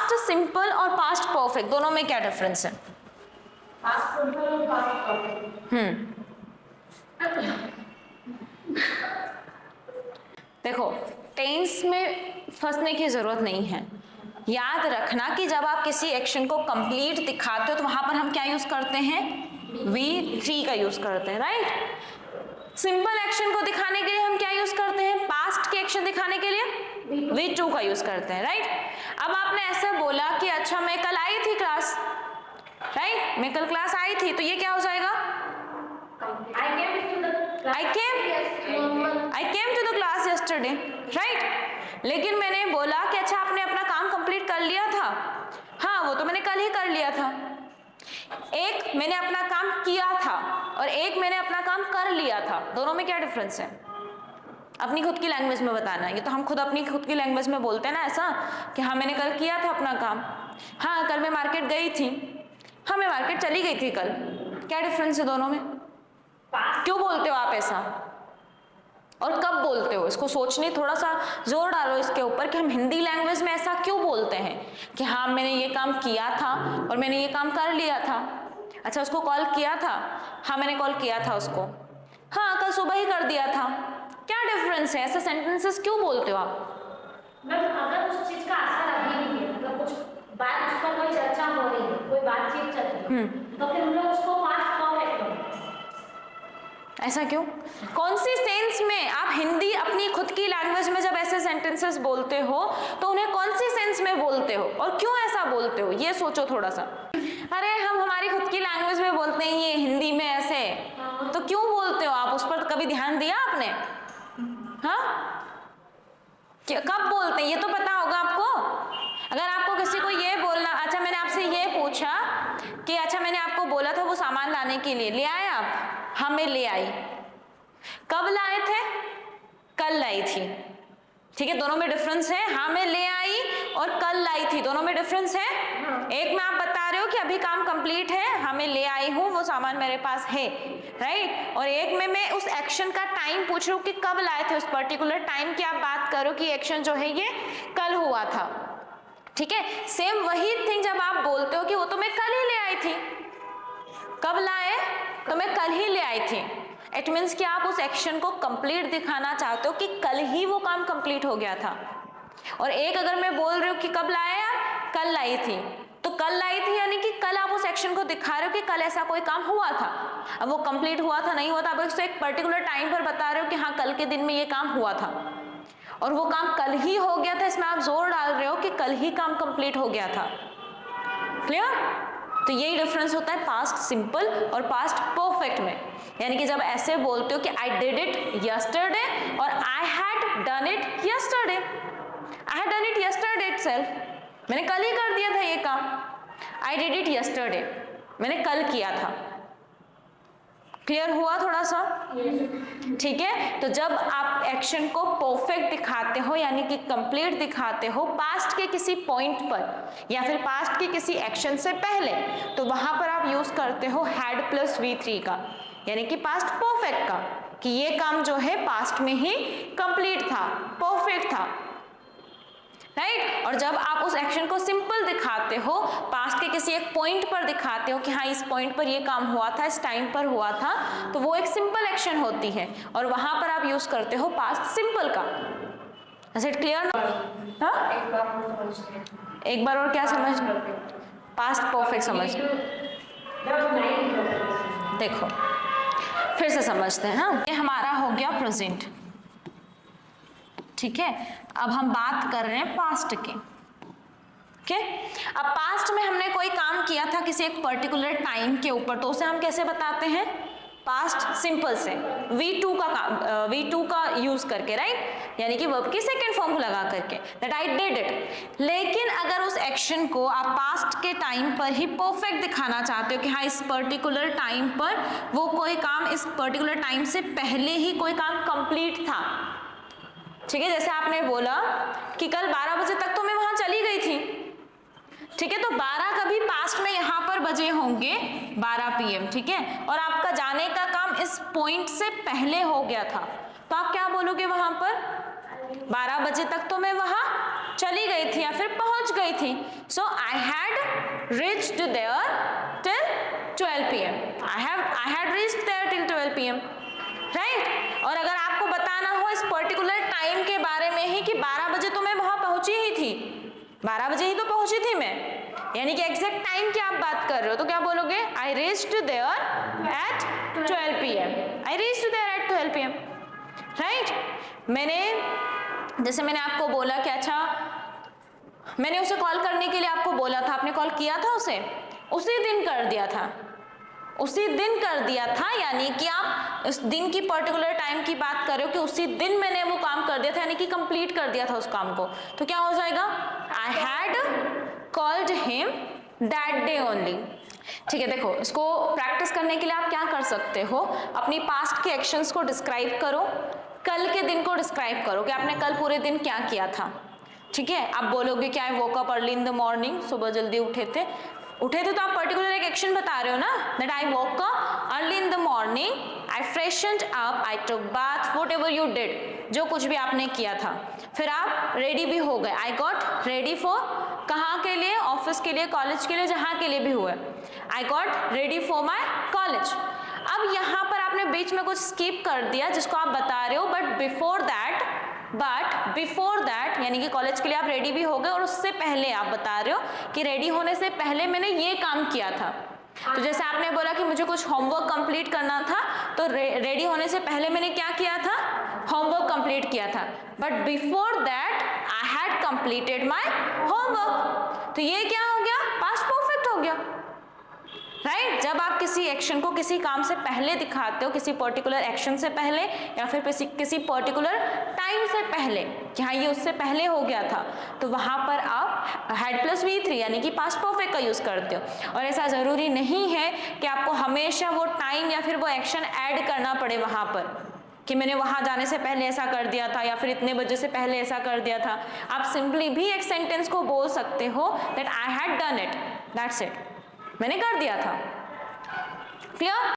Past simple और past perfect दोनों में क्या डिफरेंस है? पास्ट सिंपल और पास्ट परफेक्ट। देखो, टेंस में फंसने की जरूरत नहीं है। याद रखना कि जब आप किसी एक्शन को कंप्लीट दिखाते हो तो वहां पर हम क्या यूज करते हैं? V3 का यूज करते हैं, राइट। सिंपल एक्शन को दिखाने के लिए हम क्या यूज करते हैं? पास्ट के एक्शन दिखाने के लिए V2 का यूज करते हैं, राइट। अब आपने ऐसा बोला कि अच्छा मैं कल आई थी क्लास, राइट, मैं कल क्लास आई थी, तो ये क्या हो जाएगा? I came to the class yesterday, right? लेकिन मैंने बोला कि अच्छा आपने अपना काम कंप्लीट कर लिया था। हाँ, वो तो मैंने कल ही कर लिया था। एक मैंने अपना काम किया था और एक मैंने अपना काम कर लिया था, दोनों में क्या डिफरेंस है? अपनी खुद की लैंग्वेज में बताना। ये तो हम खुद अपनी खुद की लैंग्वेज में बोलते हैं ना ऐसा कि हाँ मैंने कल किया था अपना काम, हाँ कल मैं मार्केट गई थी, हाँ मैं मार्केट चली गई थी कल। क्या डिफरेंस है दोनों में? क्यों बोलते हो आप ऐसा और कब बोलते हो? इसको सोचने थोड़ा सा जोर डालो इसके ऊपर कि हम हिंदी लैंग्वेज में ऐसा क्यों बोलते हैं कि हाँ मैंने ये काम किया था और मैंने ये काम कर लिया था। अच्छा उसको कॉल किया था, हाँ मैंने कॉल किया था उसको, हाँ कल सुबह ही कर दिया था। क्या डिफरेंस है? ऐसे सेंटेंसेस क्यों बोलते हो आप? मैम अगर उस चीज का असर अभी नहीं है, मतलब कुछ बात उस पर कोई चर्चा हो रही है, कोई बातचीत चल रही है, तो फिर हम लोग उसको पास्ट परफेक्ट बोलते हैं। ऐसा क्यों? कौन सी सेंस में आप हिंदी अपनी खुद की लैंग्वेज में जब ऐसे सेंटेंसेस बोलते हो तो उन्हें कौन सी सेंस में बोलते हो और क्यों ऐसा बोलते हो? ये सोचो थोड़ा सा। अरे हम हमारी खुद की लैंग्वेज में बोलते हैं ये हिंदी में ऐसे, तो क्यों बोलते हो आप? उस पर कभी ध्यान दिया आपने? हाँ कब बोलते हैं ये तो पता होगा आपको। अगर आपको किसी को ये बोलना, अच्छा मैंने आपसे ये पूछा कि अच्छा मैंने आपको बोला था वो सामान लाने के लिए, ले आए आप? हाँ मैं ले आई। कब लाए थे? कल लाई थी, ठीक है, दोनों में डिफरेंस है। हाँ मैं ले आई और कल लाई थी, दोनों में डिफरेंस है। एक में आप बता रहे हो कि अभी काम कंप्लीट है, हाँ मैं ले आई हूँ, वो सामान मेरे पास है, राइट। और एक में मैं उस एक्शन का टाइम पूछ रही हूँ कि कब लाए थे, उस पर्टिकुलर टाइम की आप बात करो कि एक्शन जो है ये कल हुआ था, ठीक है। सेम वही थिंग जब आप बोलते हो कि वो तो मैं कल ही ले आई थी, कब लाए? तो मैं कल ही ले आई थी। इट मीन्स कि आप उस एक्शन को कंप्लीट दिखाना चाहते हो कि कल ही वो काम कंप्लीट हो गया था। और एक अगर मैं बोल रही हूँ कि कब लाए आप? कल लाई थी, तो कल लाई थी यानी कि कल आप उस एक्शन को दिखा रहे हो कि कल ऐसा कोई काम हुआ था। अब वो कंप्लीट हुआ था नहीं हुआ था, आप उसको एक पर्टिकुलर टाइम पर बता रहे हो कि हाँ कल के दिन में ये काम हुआ था और वो काम कल ही हो गया था, इसमें आप जोर डाल रहे हो कि कल ही काम कंप्लीट हो गया था। क्लियर? तो यही डिफरेंस होता है पास्ट सिंपल और पास्ट परफेक्ट में। यानी कि जब ऐसे बोलते हो कि आई डिड इट यस्टरडे और I had done it yesterday, I had done it yesterday itself, मैंने कल ही कर दिया था ये काम। आई डिड इट यस्टरडे, मैंने कल किया था। क्लियर हुआ थोड़ा सा? ठीक है। तो जब आप एक्शन को परफेक्ट दिखाते हो यानी कि कंप्लीट दिखाते हो पास्ट के किसी पॉइंट पर या फिर पास्ट के किसी एक्शन से पहले, तो वहां पर आप यूज करते हो हैड प्लस V3 का, यानी कि पास्ट परफेक्ट का, कि ये काम जो है पास्ट में ही कंप्लीट था, परफेक्ट था, राइट। और जब आप उस एक्शन को सिंपल दिखाते हो, पास्ट के किसी एक पॉइंट पर दिखाते हो कि हाँ इस पॉइंट पर ये काम हुआ था, इस टाइम पर हुआ था, तो वो एक सिंपल एक्शन होती है और वहां पर आप यूज करते हो पास्ट सिंपल का। Is it clear? हाँ एक बार और क्या समझ? पास्ट परफेक्ट समझ। देखो फिर से समझते हैं। हाँ ये हमारा हो गया प्रेजेंट, ठीक है। अब हम बात कर रहे हैं पास्ट के, ओके। अब पास्ट में हमने कोई काम किया था किसी एक पर्टिकुलर टाइम के ऊपर, तो उसे हम कैसे बताते हैं? पास्ट सिंपल से V2 का यूज करके, राइट, यानी कि वर्ब की सेकेंड फॉर्म को लगा करके, दैट आई डिड इट। लेकिन अगर उस एक्शन को आप पास्ट के टाइम पर ही परफेक्ट दिखाना चाहते हो कि हाँ इस पर्टिकुलर टाइम पर वो कोई काम, इस पर्टिकुलर टाइम से पहले ही कोई काम कंप्लीट था, ठीक है। जैसे आपने बोला कि कल 12 बजे तक तो मैं वहां चली गई थी, ठीक है, तो 12 कभी पास्ट में यहां पर बजे होंगे 12 PM, ठीक है, और आपका जाने का काम इस पॉइंट से पहले हो गया था, तो आप क्या बोलोगे वहां पर? 12 बजे तक तो मैं वहां चली गई थी या फिर पहुंच गई थी. So I had reached there till 12 PM. I had reached there till 12 PM. Right. और अगर आपको बताना हो इस पर्टिकुलर टाइम के बारे में ही कि 12 बजे तो मैं वहां पहुंची ही थी, 12 बजे ही तो पहुंची थी मैं, यानी कि एग्जैक्ट टाइम की आप बात कर रहे हो, तो क्या बोलोगे? I reached there at 12 PM. I reached there at 12 PM. Right. जैसे मैंने आपको बोला कि अच्छा मैंने उसे कॉल करने के लिए आपको बोला था, आपने कॉल किया था उसे, उसी दिन कर दिया था, उसी दिन कर दिया था, यानी कि आप उस दिन की पर्टिकुलर टाइम की बात कर रहे हो कि उसी दिन मैंने वो काम कर दिया था, यानी कि कंप्लीट कर दिया था उस काम को. तो क्या हो जाएगा? I had called him that day only. ठीक है. देखो, इसको प्रैक्टिस करने के लिए आप क्या कर सकते हो, अपनी पास्ट के एक्शंस को डिस्क्राइब करो, कल के दिन को डिस्क्राइब करो कि आपने कल पूरे दिन क्या किया था. ठीक है. आप बोलोगे कि I woke up early in the morning, सुबह जल्दी उठे थे तो आप पर्टिकुलर एक एक्शन बता रहे हो ना, that I woke up early in the morning, I freshened up, I took bath, whatever you did, जो कुछ भी आपने किया था. फिर आप रेडी भी हो गए. आई गॉट रेडी फॉर, कहाँ के लिए? ऑफिस के लिए, कॉलेज के लिए, जहाँ के लिए भी हुआ. I got ready for my college. अब यहाँ पर आपने बीच में कुछ स्किप कर दिया जिसको आप बता रहे हो, बट बिफोर दैट यानी कि कॉलेज के लिए आप रेडी भी हो गए और उससे पहले आप बता रहे हो कि रेडी होने से पहले मैंने ये काम किया था. तो जैसे आपने बोला कि मुझे कुछ होमवर्क कंप्लीट करना था, तो रेडी होने से पहले मैंने क्या किया था? होमवर्क कंप्लीट किया था. But before that I had completed my homework. तो ये क्या हो गया? पास्ट परफेक्ट हो गया. राइट. जब आप किसी एक्शन को किसी काम से पहले दिखाते हो, किसी पर्टिकुलर एक्शन से पहले या फिर किसी पर्टिकुलर टाइम से पहले कि हाँ ये उससे पहले हो गया था, तो वहां पर आप हैड प्लस V3 यानी कि पास्ट परफेक्ट का यूज करते हो. और ऐसा जरूरी नहीं है कि आपको हमेशा वो टाइम या फिर वो एक्शन ऐड करना पड़े वहां पर कि मैंने वहां जाने से पहले ऐसा कर दिया था या फिर इतने बजे से पहले ऐसा कर दिया था. आप सिंपली भी एक सेंटेंस को बोल सकते हो that I had done it, that's it, मैंने कर दिया था. क्लियर?